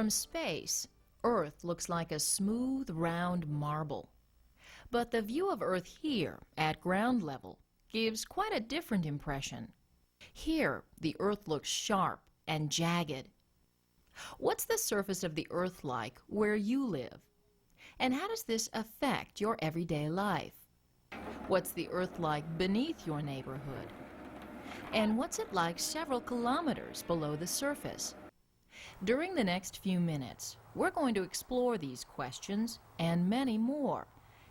From space, Earth looks like a smooth, round marble. But the view of Earth here, at ground level, gives quite a different impression. Here, the Earth looks sharp and jagged. What's the surface of the Earth like where you live? And how does this affect your everyday life? What's the Earth like beneath your neighborhood? And what's it like several kilometers below the surface? During the next few minutes, we're going to explore these questions and many more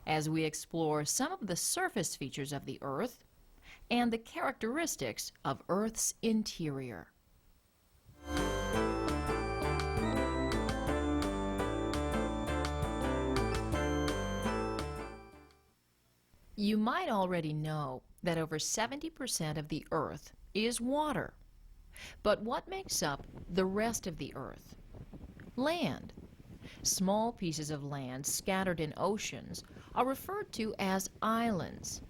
as we explore some of the surface features of the Earth and the characteristics of Earth's interior. You might already know that over 70% of the Earth is water. But what makes up the rest of the Earth? Land. Small pieces of land scattered in oceans are referred to as islands.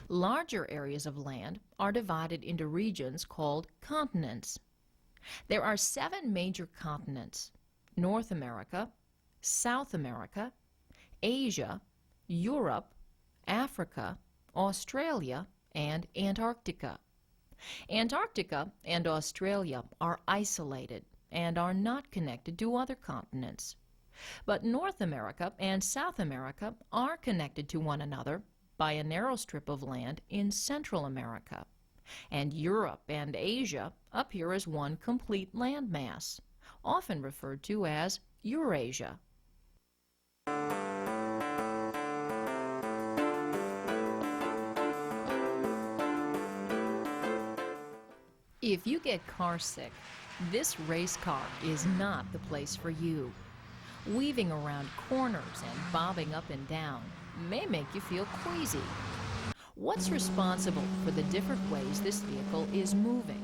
Larger areas of land are divided into regions called continents. There are 7 major continents: North America, South America, Asia, Europe, Africa, Australia, and Antarctica. Antarctica and Australia are isolated and are not connected to other continents. But North America and South America are connected to one another by a narrow strip of land in Central America. And Europe and Asia appear as one complete landmass, often referred to as Eurasia. If you get car sick, this race car is not the place for you. Weaving around corners and bobbing up and down may make you feel queasy. What's responsible for the different ways this vehicle is moving?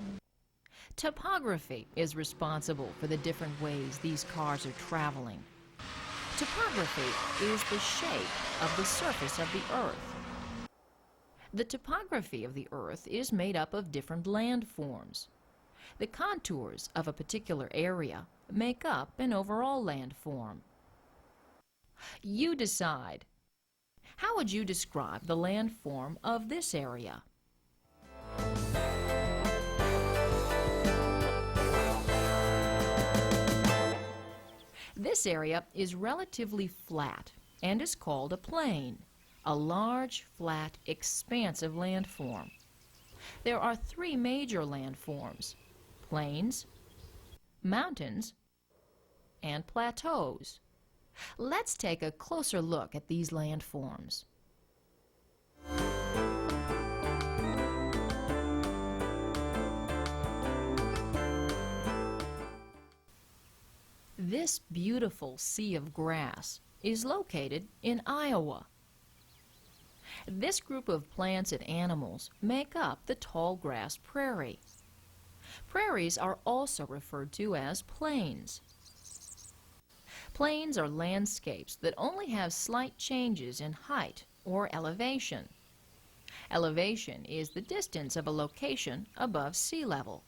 Topography is responsible for the different ways these cars are traveling. Topography is the shape of the surface of the Earth. The topography of the Earth is made up of different landforms. The contours of a particular area make up an overall landform. You decide. How would you describe the landform of this area? This area is relatively flat and is called a plain, a large, flat, expansive landform. There are 3 major landforms: plains, mountains, and plateaus. Let's take a closer look at these landforms. This beautiful sea of grass is located in Iowa. This group of plants and animals make up the tall grass prairie. Prairies are also referred to as plains. Plains are landscapes that only have slight changes in height or elevation. Elevation is the distance of a location above sea level.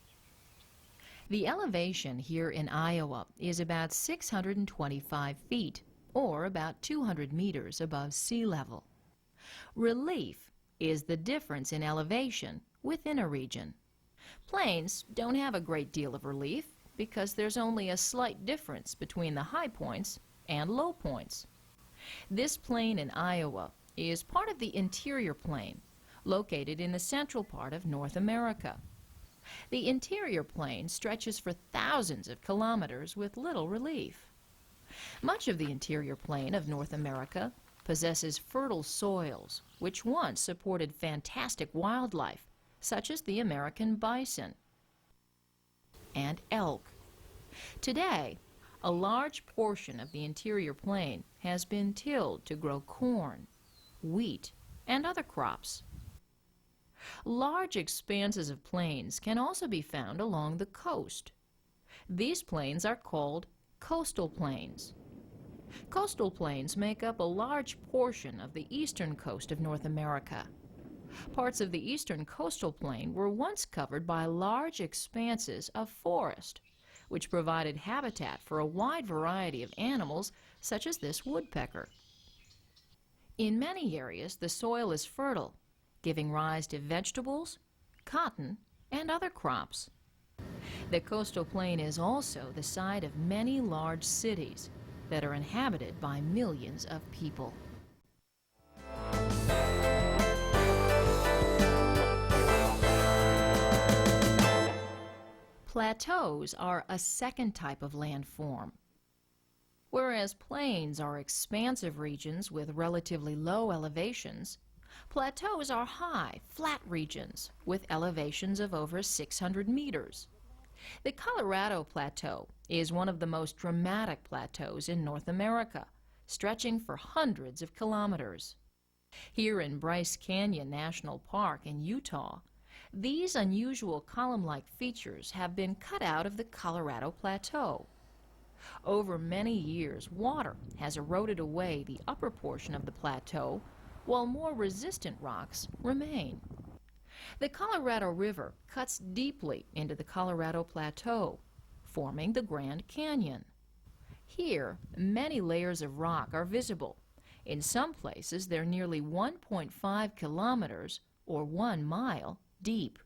The elevation here in Iowa is about 625 feet, or about 200 meters above sea level. Relief is the difference in elevation within a region. Plains don't have a great deal of relief because there's only a slight difference between the high points and low points. This plain in Iowa is part of the interior plain, located in the central part of North America. The interior plain stretches for thousands of kilometers with little relief. Much of the interior plain of North America possesses fertile soils which once supported fantastic wildlife, such as the American bison and elk. Today, a large portion of the interior plain has been tilled to grow corn, wheat, and other crops. Large expanses of plains can also be found along the coast. These plains are called coastal plains. Coastal plains make up a large portion of the eastern coast of North America. Parts of the eastern coastal plain were once covered by large expanses of forest, which provided habitat for a wide variety of animals such as this woodpecker. In many areas, the soil is fertile, giving rise to vegetables, cotton, and other crops. The coastal plain is also the site of many large cities that are inhabited by millions of people. Plateaus are a second type of landform. Whereas plains are expansive regions with relatively low elevations, plateaus are high, flat regions with elevations of over 600 meters. The Colorado Plateau is one of the most dramatic plateaus in North America, stretching for hundreds of kilometers. Here in Bryce Canyon National Park in Utah, these unusual column-like features have been cut out of the Colorado Plateau. Over many years, water has eroded away the upper portion of the plateau, while more resistant rocks remain. The Colorado River cuts deeply into the Colorado Plateau, forming the Grand Canyon. Here, many layers of rock are visible. In some places, they're nearly 1.5 kilometers, or 1 mile, deep.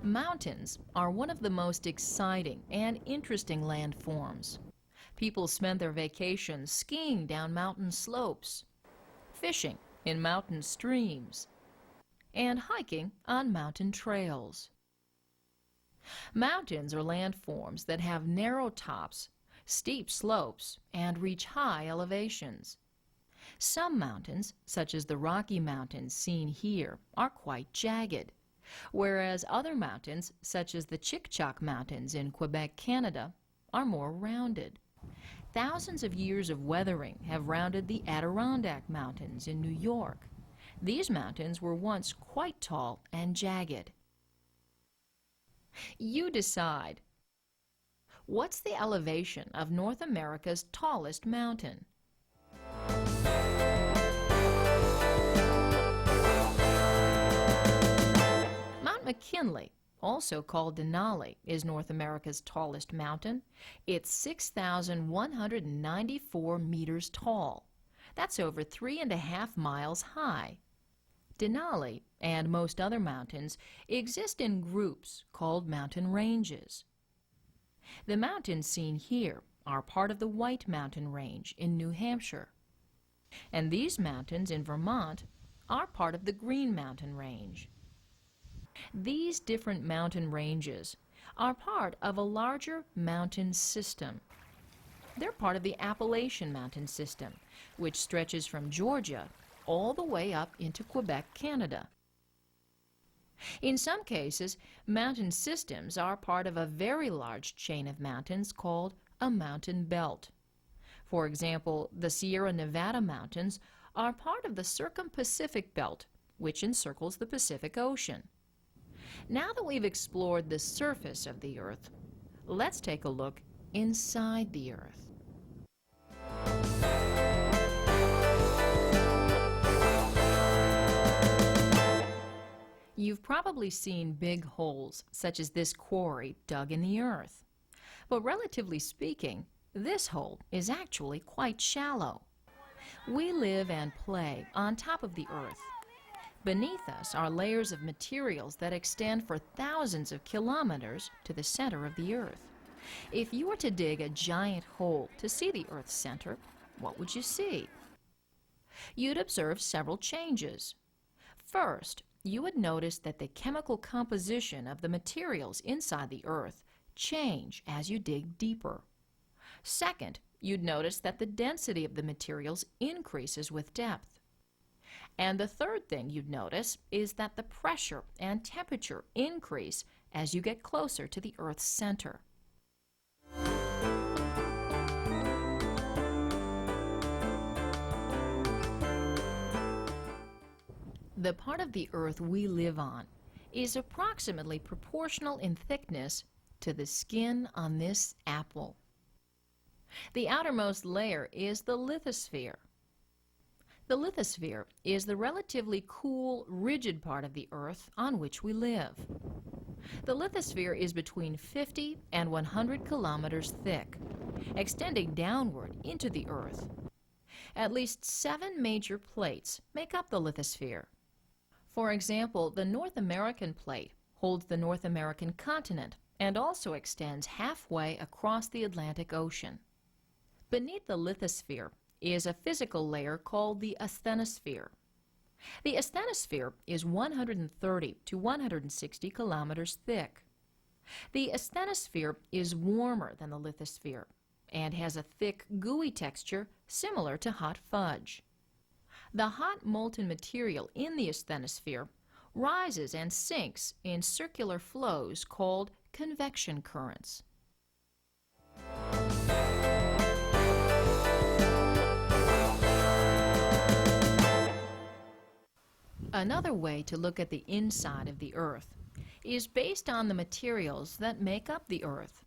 Mountains are one of the most exciting and interesting landforms. People spend their vacations skiing down mountain slopes, fishing in mountain streams, and hiking on mountain trails. Mountains are landforms that have narrow tops, steep slopes, and reach high elevations. Some mountains, such as the Rocky Mountains seen here, are quite jagged, whereas other mountains, such as the Chic-Choc Mountains in Quebec, Canada, are more rounded. Thousands of years of weathering have rounded the Adirondack Mountains in New York. These mountains were once quite tall and jagged. You decide. What's the elevation of North America's tallest mountain? Mount Mckinley, also called Denali, is North America's tallest mountain. It's 6,194 meters tall. That's over 3.5 miles high. Denali and most other mountains exist in groups called mountain ranges. The mountains seen here are part of the White Mountain Range in New Hampshire. And these mountains in Vermont are part of the Green Mountain Range. These different mountain ranges are part of a larger mountain system. They're part of the Appalachian Mountain System, which stretches from Georgia all the way up into Quebec, Canada. In some cases, mountain systems are part of a very large chain of mountains called a mountain belt. For example, the Sierra Nevada mountains are part of the Circum-Pacific Belt, which encircles the Pacific Ocean. Now that we've explored the surface of the Earth, let's take a look inside the Earth. You've probably seen big holes, such as this quarry dug in the earth. But relatively speaking, this hole is actually quite shallow. We live and play on top of the earth. Beneath us are layers of materials that extend for thousands of kilometers to the center of the earth. If you were to dig a giant hole to see the earth's center, what would you see? You'd observe several changes. First, you would notice that the chemical composition of the materials inside the earth change as you dig deeper. Second, you'd notice that the density of the materials increases with depth. And the third thing you'd notice is that the pressure and temperature increase as you get closer to the Earth's center. The part of the Earth we live on is approximately proportional in thickness to the skin on this apple. The outermost layer is the lithosphere. The lithosphere is the relatively cool, rigid part of the Earth on which we live. The lithosphere is between 50 and 100 kilometers thick, extending downward into the Earth. At least 7 major plates make up the lithosphere. For example, the North American plate holds the North American continent and also extends halfway across the Atlantic Ocean. Beneath the lithosphere is a physical layer called the asthenosphere. The asthenosphere is 130 to 160 kilometers thick. The asthenosphere is warmer than the lithosphere and has a thick, gooey texture similar to hot fudge. The hot molten material in the asthenosphere rises and sinks in circular flows called convection currents. Another way to look at the inside of the Earth is based on the materials that make up the Earth.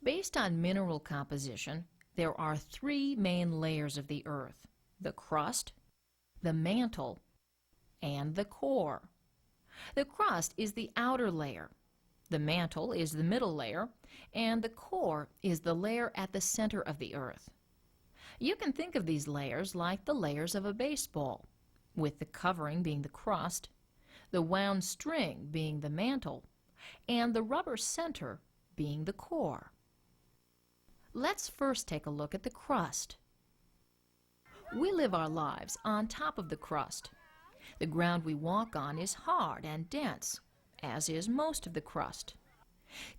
Based on mineral composition, there are 3 main layers of the Earth: the crust, the mantle, and the core. The crust is the outer layer, the mantle is the middle layer, and the core is the layer at the center of the Earth. You can think of these layers like the layers of a baseball, with the covering being the crust, the wound string being the mantle, and the rubber center being the core. Let's first take a look at the crust. We live our lives on top of the crust. The ground we walk on is hard and dense, as is most of the crust.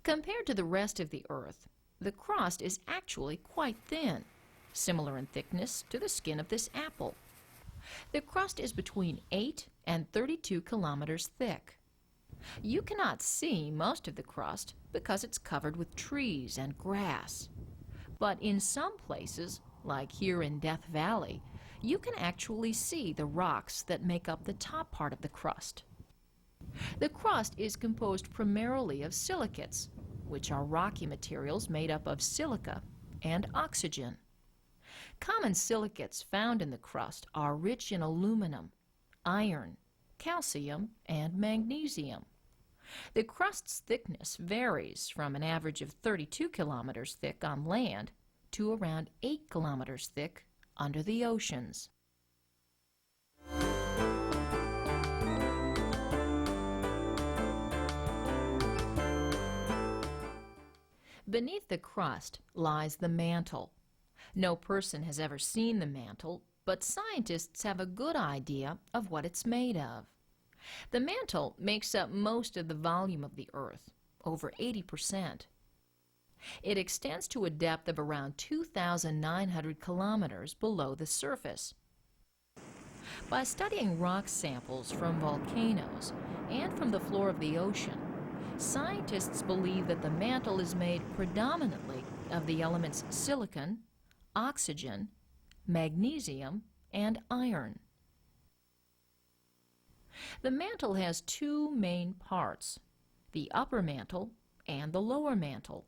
Compared to the rest of the Earth, the crust is actually quite thin, similar in thickness to the skin of this apple. The crust is between 8 and 32 kilometers thick. You cannot see most of the crust because it's covered with trees and grass. But in some places, like here in Death Valley, you can actually see the rocks that make up the top part of the crust. The crust is composed primarily of silicates, which are rocky materials made up of silica and oxygen. Common silicates found in the crust are rich in aluminum, iron, calcium, and magnesium. The crust's thickness varies from an average of 32 kilometers thick on land to around 8 kilometers thick under the oceans. Beneath the crust lies the mantle. No person has ever seen the mantle, but scientists have a good idea of what it's made of. The mantle makes up most of the volume of the Earth, over 80%. It extends to a depth of around 2,900 kilometers below the surface. By studying rock samples from volcanoes and from the floor of the ocean, scientists believe that the mantle is made predominantly of the elements silicon, oxygen, magnesium, and iron. The mantle has 2 main parts, the upper mantle and the lower mantle.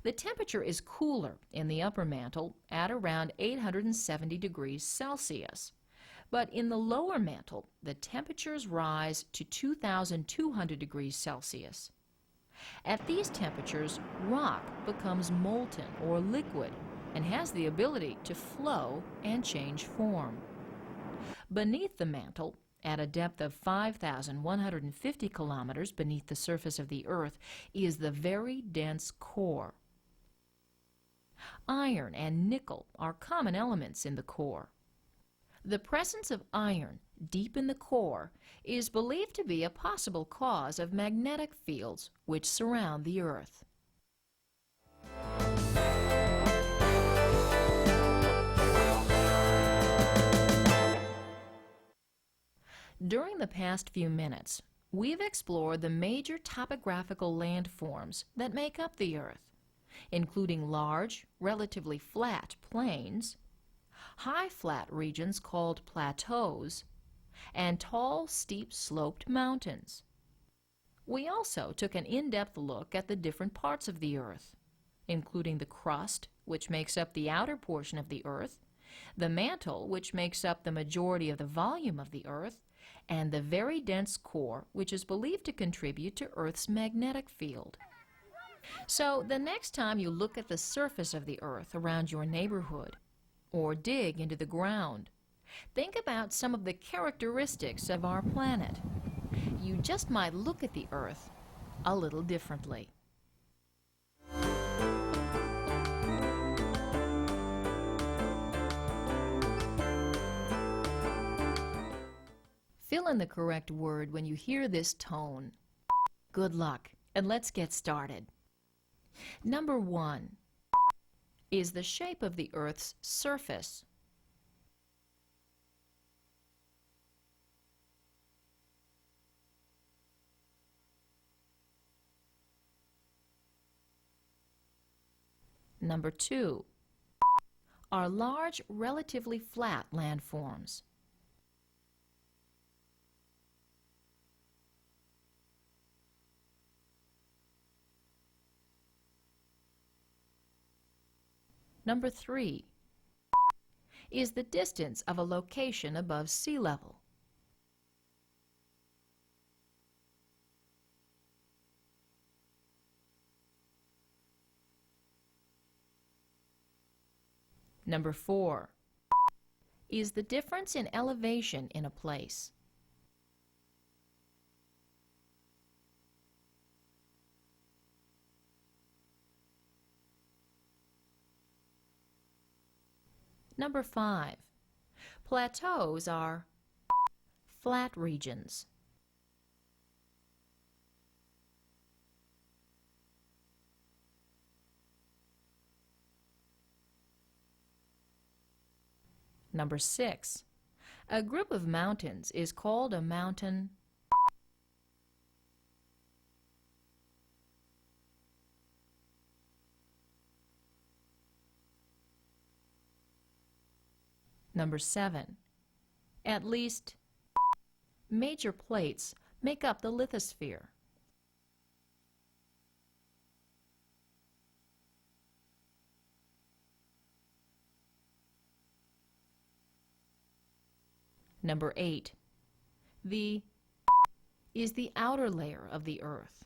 The temperature is cooler in the upper mantle at around 870 degrees Celsius, but in the lower mantle the temperatures rise to 2,200 degrees Celsius. At these temperatures, rock becomes molten or liquid and has the ability to flow and change form. Beneath the mantle, at a depth of 5,150 kilometers beneath the surface of the Earth, is the very dense core. Iron and nickel are common elements in the core. The presence of iron deep in the core is believed to be a possible cause of magnetic fields which surround the Earth. During the past few minutes, we've explored the major topographical landforms that make up the Earth, including large, relatively flat plains, high flat regions called plateaus, and tall, steep-sloped mountains. We also took an in-depth look at the different parts of the Earth, including the crust, which makes up the outer portion of the Earth, the mantle, which makes up the majority of the volume of the Earth, and the very dense core, which is believed to contribute to Earth's magnetic field. So the next time you look at the surface of the Earth around your neighborhood, or dig into the ground, think about some of the characteristics of our planet. You just might look at the Earth a little differently. Fill in the correct word when you hear this tone. Good luck, and let's get started. Number 1. Is the shape of the Earth's surface. Number 2. Are large, relatively flat landforms. Number 3. Is the distance of a location above sea level. Number 4. Is the difference in elevation in a place. Number 5. Plateaus are flat regions. Number 6. A group of mountains is called a mountain. Number 7. At least major plates make up the lithosphere. Number 8. Is the outer layer of the Earth.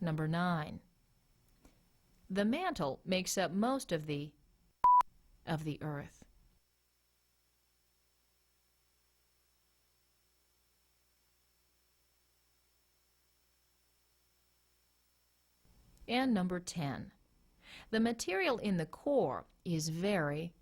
Number 9. The mantle makes up most of the Earth. And number 10. The material in the core is very